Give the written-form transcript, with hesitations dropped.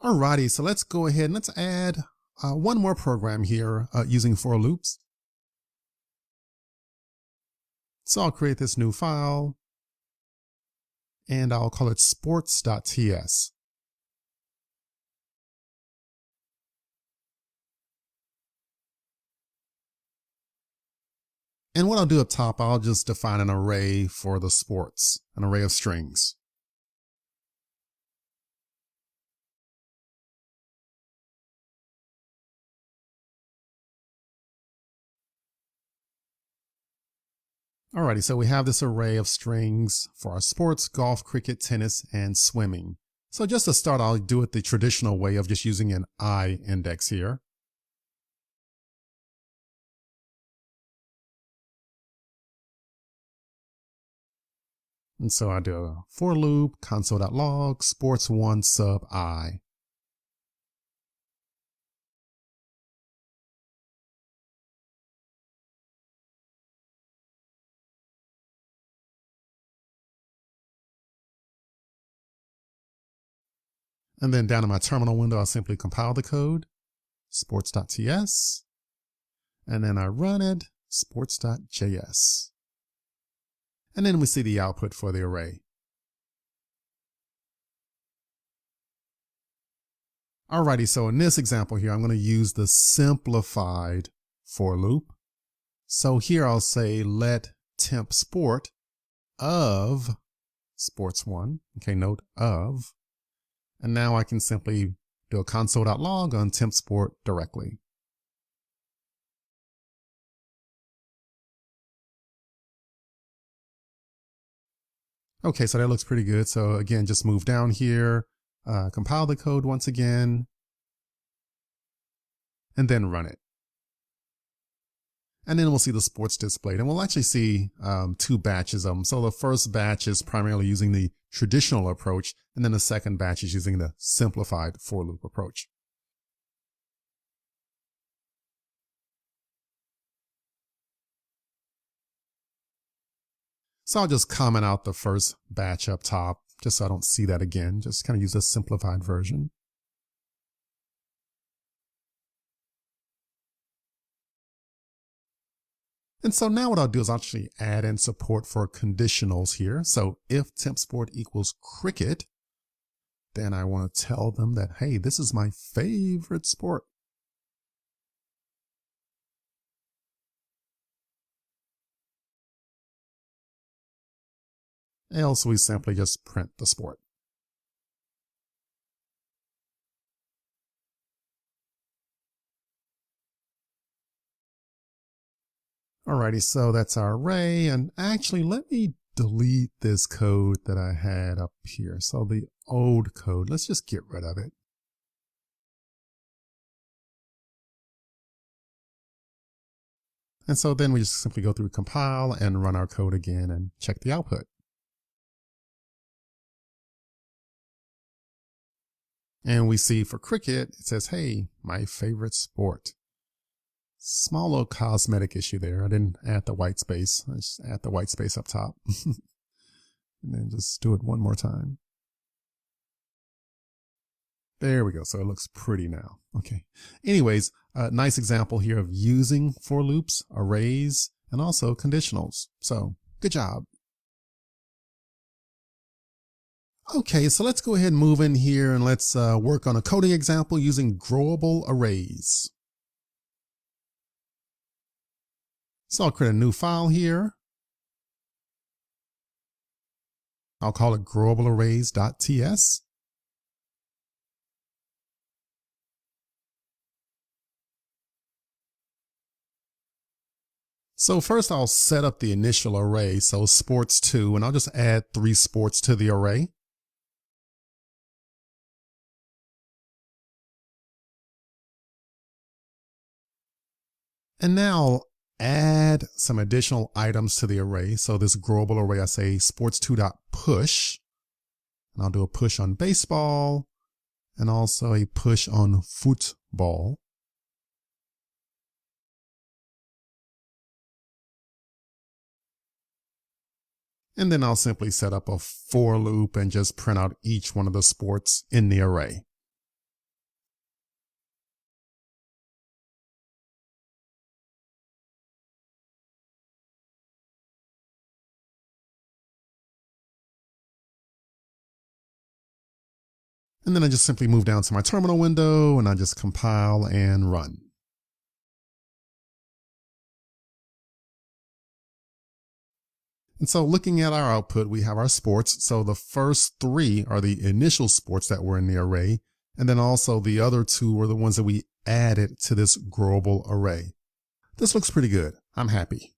Alrighty, so let's go ahead and let's add one more program here using for loops. So I'll create this new file and I'll call it sports.ts. And what I'll do up top, I'll just define an array for the sports, an array of strings. Alrighty, so we have this array of strings for our sports: golf, cricket, tennis, and swimming. So just to start, I'll do it the traditional way of just using an I index here. And so I do a for loop, console.log, sports1 sub I. And then down in my terminal window, I'll simply compile the code, sports.ts, and then I run it, sports.js. And then we see the output for the array. Alrighty, so in this example here, I'm going to use the simplified for loop. So here I'll say let temp sport of sports1, okay, note of, and now I can simply do a console.log on temp sport directly. Okay, so that looks pretty good. So again, just move down here, compile the code once again, and then run it. And then we'll see the sports displayed, and we'll actually see two batches of them. So the first batch is primarily using the traditional approach, and then the second batch is using the simplified for loop approach. So I'll just comment out the first batch up top, just so I don't see that again. Just kind of use a simplified version. And so now what I'll do is actually add in support for conditionals here. So if temp sport equals cricket, then I want to tell them that, hey, this is my favorite sport. Else we simply just print the sport. Alrighty, so that's our array. And actually, let me delete this code that I had up here. So the old code, let's just get rid of it. And so then we just simply go through compile and run our code again and check the output. And we see for cricket, it says, hey, my favorite sport. Small little cosmetic issue there. I didn't add the white space. I just add the white space up top. And then just do it one more time. There we go. So it looks pretty now. Okay. Anyways, nice example here of using for loops, arrays, and also conditionals. So good job. Okay, so let's go ahead and move in here and let's work on a coding example using growable arrays. So I'll create a new file here. I'll call it growablearrays.ts. So first I'll set up the initial array, so sports2, and I'll just add 3 sports to the array. And now I'll add some additional items to the array. So this growable array, I say sports2.push, and I'll do a push on baseball and also a push on football. And then I'll simply set up a for loop and just print out each one of the sports in the array. And then I just simply move down to my terminal window and I just compile and run. And so looking at our output, we have our sports. So the first three are the initial sports that were in the array. And then also the other two are the ones that we added to this growable array. This looks pretty good. I'm happy.